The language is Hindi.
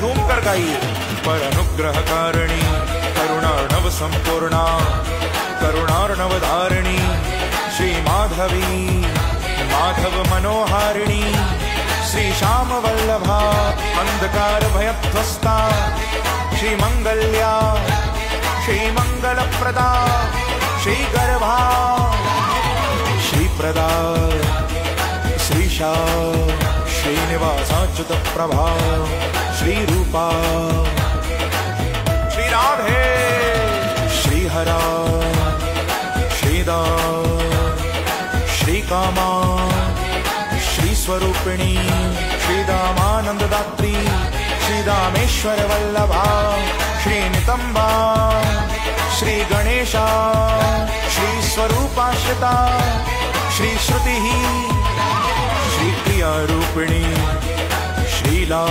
झूम कर गाइए। पर अनुग्रह कारिणी करुणार्णव संपूर्णा करुणार्णव धारिणी श्री माधवी माधव मनोहारिणी श्री श्याम वल्लभा अंधकार भयध्वस्ता श्री मंगल्या श्री मंगलप्रदा श्री गर्भा श्री प्रदा श्रीशा श्रीनिवासाच्युत प्रभा श्री रूपा श्री राधे श्रीहरा श्रीदा श्रीकामा श्रीस्वरूपिणी श्रीदामानन्ददात्री श्रीदामेश्वर वल्लभा श्रीनितम्बा श्रीगणेशा श्रीस्वरूपाश्रिता श्रीश्रुतिः श्रीक्रियारूपिणी श्रीला